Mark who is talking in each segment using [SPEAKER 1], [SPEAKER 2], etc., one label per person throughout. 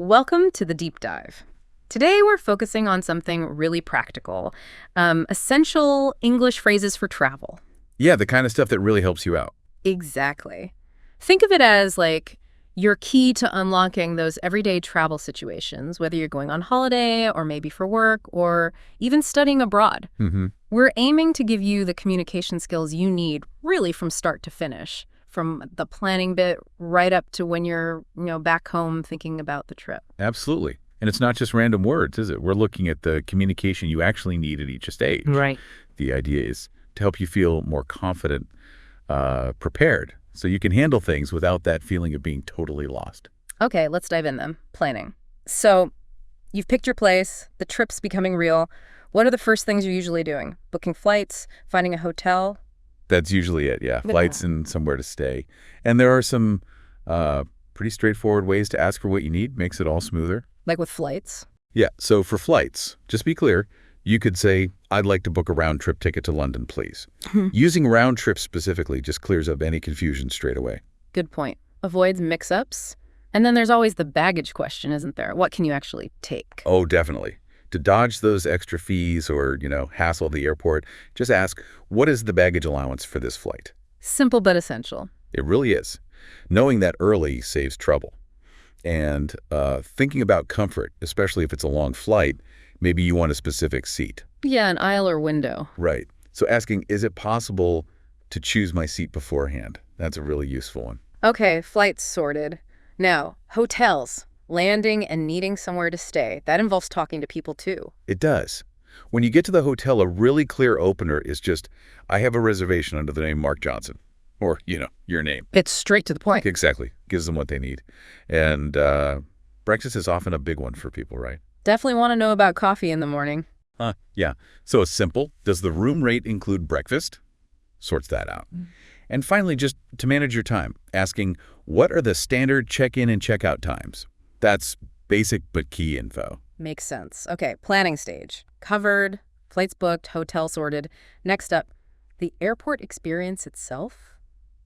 [SPEAKER 1] Welcome to the Deep Dive. Today we're focusing on something really practical, essential English phrases for travel.
[SPEAKER 2] Yeah, the kind of stuff that really helps you out.
[SPEAKER 1] Exactly. Think of it as like your key to unlocking those everyday travel situations, whether you're going on holiday or maybe for work or even studying abroad.
[SPEAKER 2] Mm-hmm.
[SPEAKER 1] We're aiming to give you the communication skills you need really from start to finish, from the planning bit right up to when you're, back home thinking about the trip.
[SPEAKER 2] Absolutely. And it's not just random words, is it? We're looking at the communication you actually need at each stage.
[SPEAKER 1] Right.
[SPEAKER 2] The idea is to help you feel more confident, prepared, so you can handle things without that feeling of being totally lost.
[SPEAKER 1] Okay, let's dive in then. Planning. So you've picked your place, the trip's becoming real. What are the first things you're usually doing? Booking flights, finding a hotel?
[SPEAKER 2] That's usually it, yeah. Flights and somewhere to stay. And there are some pretty straightforward ways to ask for what you need. Makes it all smoother.
[SPEAKER 1] Like with flights?
[SPEAKER 2] Yeah, so for flights, just be clear, you could say, I'd like to book a round-trip ticket to London, please. Using round trip specifically just clears up any confusion straight away.
[SPEAKER 1] Good point. Avoids mix-ups. And then there's always the baggage question, isn't there? What can you actually take?
[SPEAKER 2] Oh, definitely. To dodge those extra fees or, hassle the airport, just ask, what is the baggage allowance for this flight?
[SPEAKER 1] Simple but essential.
[SPEAKER 2] It really is. Knowing that early saves trouble. And thinking about comfort, especially if it's a long flight, maybe you want a specific seat.
[SPEAKER 1] Yeah, an aisle or window.
[SPEAKER 2] Right. So asking, is it possible to choose my seat beforehand? That's a really useful one.
[SPEAKER 1] Okay, flights sorted. Now, hotels. Landing and needing somewhere to stay. That involves talking to people too.
[SPEAKER 2] It does. When you get to the hotel, a really clear opener is just, I have a reservation under the name Mark Johnson. Or, your name.
[SPEAKER 1] It's straight to the point.
[SPEAKER 2] Exactly. Gives them what they need. And breakfast is often a big one for people, right?
[SPEAKER 1] Definitely want to know about coffee in the morning.
[SPEAKER 2] Yeah. So it's simple. Does the room rate include breakfast? Sorts that out. And finally, just to manage your time, asking, what are the standard check-in and check-out times? That's basic but key info.
[SPEAKER 1] Makes sense. Okay, planning stage. Covered, flights booked, hotel sorted. Next up, the airport experience itself,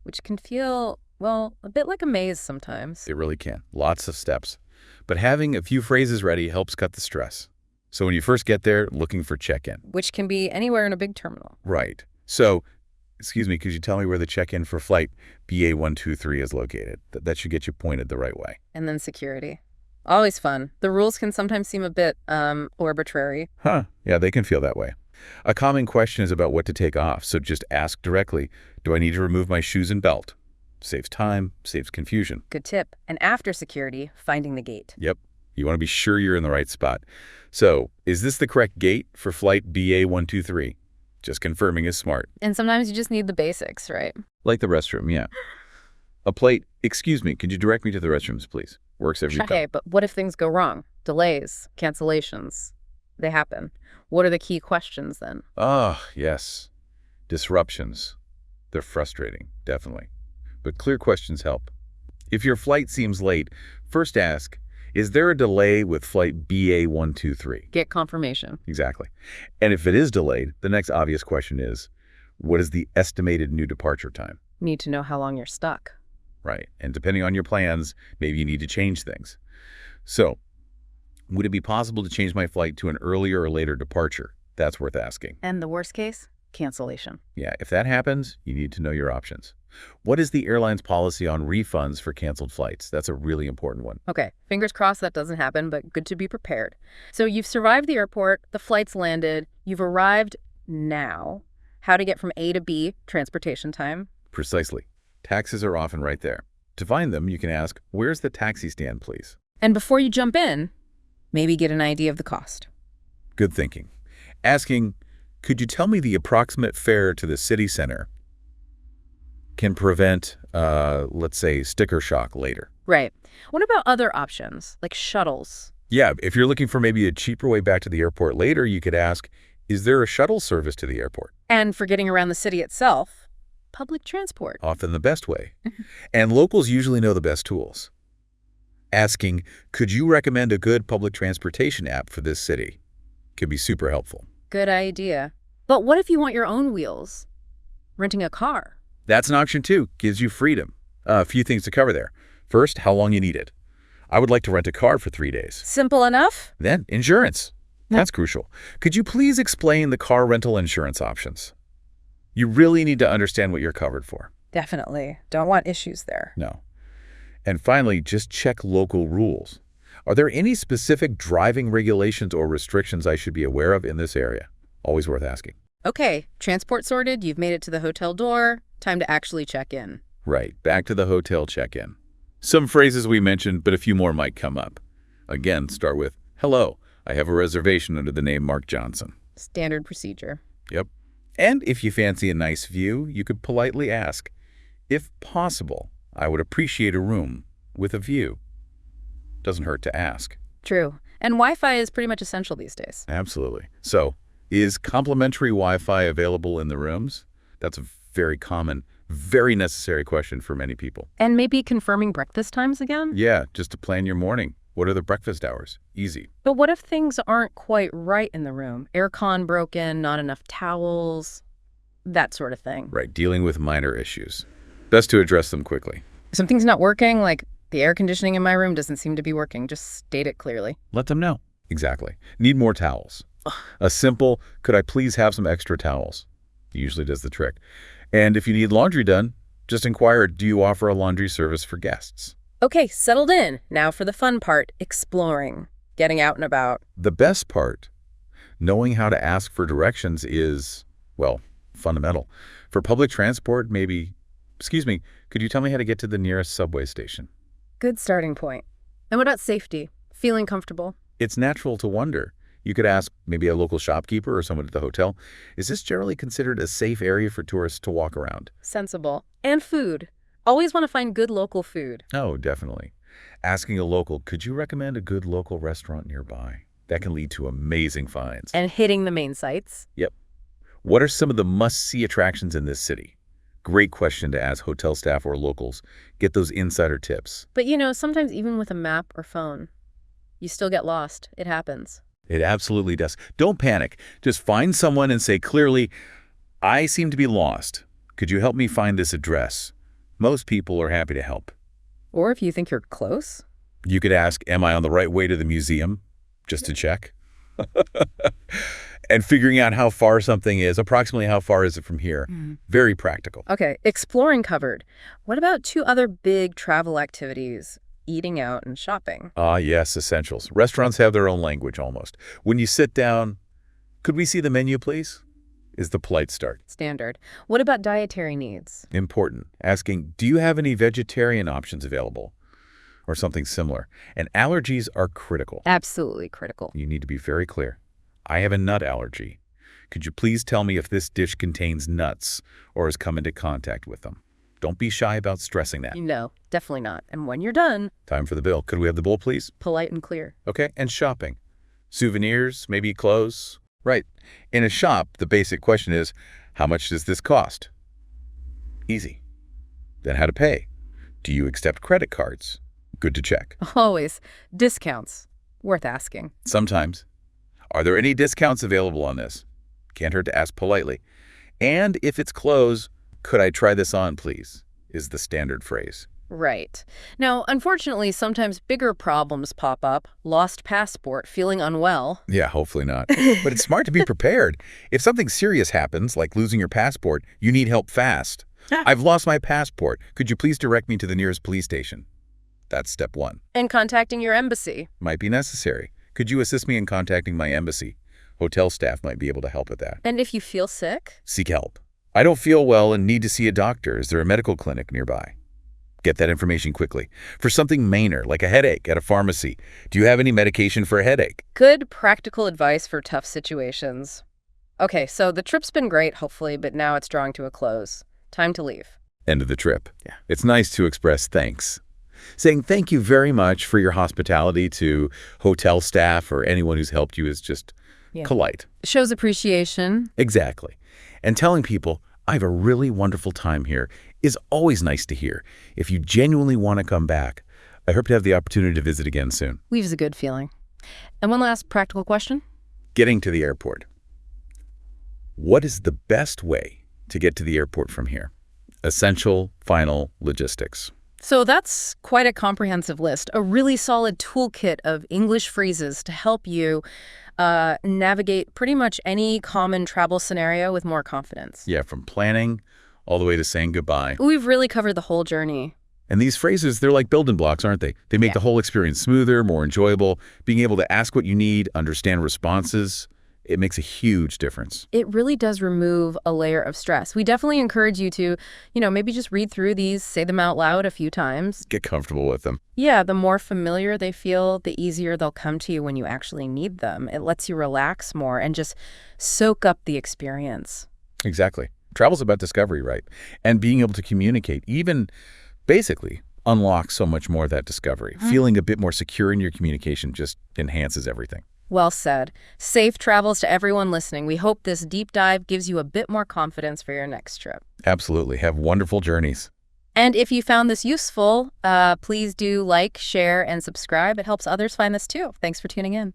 [SPEAKER 1] which can feel, a bit like a maze sometimes.
[SPEAKER 2] It really can. Lots of steps. But having a few phrases ready helps cut the stress. So when you first get there, looking for check-in.
[SPEAKER 1] Which can be anywhere in a big terminal.
[SPEAKER 2] Right. So, excuse me, could you tell me where the check-in for flight BA123 is located? That should get you pointed the right way.
[SPEAKER 1] And then security. Always fun. The rules can sometimes seem a bit, arbitrary.
[SPEAKER 2] Yeah, they can feel that way. A common question is about what to take off, so just ask directly, do I need to remove my shoes and belt? Saves time, saves confusion.
[SPEAKER 1] Good tip. And after security, finding the gate.
[SPEAKER 2] Yep. You want to be sure you're in the right spot. So, is this the correct gate for flight BA123? Just confirming is smart.
[SPEAKER 1] And sometimes you just need the basics, right?
[SPEAKER 2] Like the restroom, yeah. A plate, excuse me, could you direct me to the restrooms, please? Works every time.
[SPEAKER 1] Okay, but what if things go wrong? Delays, cancellations, they happen. What are the key questions then?
[SPEAKER 2] Yes. Disruptions. They're frustrating, definitely. But clear questions help. If your flight seems late, first ask, is there a delay with flight BA123?
[SPEAKER 1] Get confirmation.
[SPEAKER 2] Exactly. And if it is delayed, the next obvious question is, what is the estimated new departure time?
[SPEAKER 1] Need to know how long you're stuck.
[SPEAKER 2] Right. And depending on your plans, maybe you need to change things. So, would it be possible to change my flight to an earlier or later departure? That's worth asking.
[SPEAKER 1] And the worst case? Cancellation.
[SPEAKER 2] Yeah, if that happens, you need to know your options. What is the airline's policy on refunds for canceled flights? That's a really important one.
[SPEAKER 1] Okay, fingers crossed that doesn't happen, but good to be prepared. So you've survived the airport, the flight's landed, you've arrived now. How to get from A to B, transportation time.
[SPEAKER 2] Precisely. Taxis are often right there. To find them, you can ask, where's the taxi stand, please?
[SPEAKER 1] And before you jump in, maybe get an idea of the cost.
[SPEAKER 2] Good thinking. Asking, could you tell me the approximate fare to the city center can prevent, let's say, sticker shock later.
[SPEAKER 1] Right. What about other options, like shuttles?
[SPEAKER 2] Yeah, if you're looking for maybe a cheaper way back to the airport later, you could ask, is there a shuttle service to the airport?
[SPEAKER 1] And for getting around the city itself, public transport.
[SPEAKER 2] Often the best way. And locals usually know the best tools. Asking, could you recommend a good public transportation app for this city? Could be super helpful.
[SPEAKER 1] Good idea. But what if you want your own wheels? Renting a car?
[SPEAKER 2] That's an option too. Gives you freedom. A few things to cover there. First, how long you need it. I would like to rent a car for 3 days.
[SPEAKER 1] Simple enough?
[SPEAKER 2] Then, insurance. That's crucial. Could you please explain the car rental insurance options? You really need to understand what you're covered for.
[SPEAKER 1] Definitely. Don't want issues there.
[SPEAKER 2] No. And finally, just check local rules. Are there any specific driving regulations or restrictions I should be aware of in this area? Always worth asking.
[SPEAKER 1] Okay, transport sorted, you've made it to the hotel door. Time to actually check in.
[SPEAKER 2] Right, back to the hotel check-in. Some phrases we mentioned, but a few more might come up. Again, start with, "Hello, I have a reservation under the name Mark Johnson."
[SPEAKER 1] Standard procedure.
[SPEAKER 2] Yep. And if you fancy a nice view, you could politely ask, "If possible, I would appreciate a room with a view." Doesn't hurt to ask.
[SPEAKER 1] True. And Wi-Fi is pretty much essential these days.
[SPEAKER 2] Absolutely. So, is complimentary Wi-Fi available in the rooms? That's a very common, very necessary question for many people.
[SPEAKER 1] And maybe confirming breakfast times again?
[SPEAKER 2] Yeah, just to plan your morning. What are the breakfast hours? Easy.
[SPEAKER 1] But what if things aren't quite right in the room? Aircon broken, not enough towels, that sort of thing.
[SPEAKER 2] Right, dealing with minor issues. Best to address them quickly.
[SPEAKER 1] If something's not working, like the air conditioning in my room doesn't seem to be working, just state it clearly.
[SPEAKER 2] Let them know. Exactly. Need more towels. A simple, "Could I please have some extra towels?" usually does the trick. And if you need laundry done, just inquire, "Do you offer a laundry service for guests?"
[SPEAKER 1] Okay, settled in. Now for the fun part, exploring, getting out and about.
[SPEAKER 2] The best part, knowing how to ask for directions is, well, fundamental. For public transport, maybe, "Excuse me, could you tell me how to get to the nearest subway station?"
[SPEAKER 1] Good starting point. And what about safety? Feeling comfortable?
[SPEAKER 2] It's natural to wonder. You could ask maybe a local shopkeeper or someone at the hotel, "Is this generally considered a safe area for tourists to walk around?"
[SPEAKER 1] Sensible. And food. Always want to find good local food.
[SPEAKER 2] Oh, definitely. Asking a local, "Could you recommend a good local restaurant nearby?" That can lead to amazing finds.
[SPEAKER 1] And hitting the main sites.
[SPEAKER 2] Yep. What are some of the must-see attractions in this city? Great question to ask hotel staff or locals. Get those insider tips.
[SPEAKER 1] But sometimes even with a map or phone, you still get lost. It happens.
[SPEAKER 2] It absolutely does. Don't panic. Just find someone and say clearly, "I seem to be lost. Could you help me find this address?" Most people are happy to help.
[SPEAKER 1] Or if you think you're close.
[SPEAKER 2] You could ask, "Am I on the right way to the museum?" just to check. And figuring out how far something is, approximately how far is it from here? Very practical.
[SPEAKER 1] Okay, exploring covered. What about two other big travel activities? Eating out and shopping.
[SPEAKER 2] Ah, yes, essentials. Restaurants have their own language almost. When you sit down, "Could we see the menu, please?" is the polite start.
[SPEAKER 1] Standard. What about dietary needs?
[SPEAKER 2] Important. Asking, "Do you have any vegetarian options available?" or something similar. And allergies are critical.
[SPEAKER 1] Absolutely critical.
[SPEAKER 2] You need to be very clear. "I have a nut allergy. Could you please tell me if this dish contains nuts or has come into contact with them?" Don't be shy about stressing that.
[SPEAKER 1] No, definitely not. And when you're done,
[SPEAKER 2] Time for the bill. "Could we have the bill, please?"
[SPEAKER 1] polite and clear.
[SPEAKER 2] Okay, and shopping. Souvenirs, maybe clothes. Right. In a shop, the basic question is, "How much does this cost?" Easy. Then how to pay. "Do you accept credit cards?" Good to check.
[SPEAKER 1] Always. Discounts. Worth asking.
[SPEAKER 2] Sometimes. "Are there any discounts available on this?" Can't hurt to ask politely. And if it's clothes, "Could I try this on, please?" is the standard phrase.
[SPEAKER 1] Right. Now, unfortunately, sometimes bigger problems pop up. Lost passport, feeling unwell.
[SPEAKER 2] Yeah, hopefully not. But it's smart to be prepared. If something serious happens, like losing your passport, you need help fast. "I've lost my passport. Could you please direct me to the nearest police station?" That's step one.
[SPEAKER 1] And contacting your embassy.
[SPEAKER 2] Might be necessary. "Could you assist me in contacting my embassy?" Hotel staff might be able to help with that.
[SPEAKER 1] And if you feel sick?
[SPEAKER 2] Seek help. "I don't feel well and need to see a doctor. Is there a medical clinic nearby?" Get that information quickly. For something minor, like a headache at a pharmacy, "Do you have any medication for a headache?"
[SPEAKER 1] Good practical advice for tough situations. Okay, so the trip's been great, hopefully, but now it's drawing to a close. Time to leave.
[SPEAKER 2] End of the trip. Yeah. It's nice to express thanks. Saying thank you very much for your hospitality to hotel staff or anyone who's helped you is just polite.
[SPEAKER 1] Shows appreciation.
[SPEAKER 2] Exactly. And telling people, "I have a really wonderful time here," is always nice to hear. If you genuinely want to come back, I hope to have the opportunity to visit again soon.
[SPEAKER 1] Leaves a good feeling. And one last practical question.
[SPEAKER 2] Getting to the airport. What is the best way to get to the airport from here? Essential, final logistics.
[SPEAKER 1] So that's quite a comprehensive list, a really solid toolkit of English phrases to help you navigate pretty much any common travel scenario with more confidence.
[SPEAKER 2] Yeah, from planning all the way to saying goodbye.
[SPEAKER 1] We've really covered the whole journey.
[SPEAKER 2] And these phrases, they're like building blocks, aren't they? They make the whole experience smoother, more enjoyable. Being able to ask what you need, understand responses, it makes a huge difference.
[SPEAKER 1] It really does remove a layer of stress. We definitely encourage you to, maybe just read through these, say them out loud a few times.
[SPEAKER 2] Get comfortable with them.
[SPEAKER 1] Yeah, the more familiar they feel, the easier they'll come to you when you actually need them. It lets you relax more and just soak up the experience.
[SPEAKER 2] Exactly. Travel's about discovery, right? And being able to communicate, even basically unlocks so much more of that discovery. Feeling a bit more secure in your communication just enhances everything.
[SPEAKER 1] Well said. Safe travels to everyone listening. We hope this deep dive gives you a bit more confidence for your next trip.
[SPEAKER 2] Absolutely. Have wonderful journeys.
[SPEAKER 1] And if you found this useful, please do like, share, and subscribe. It helps others find this too. Thanks for tuning in.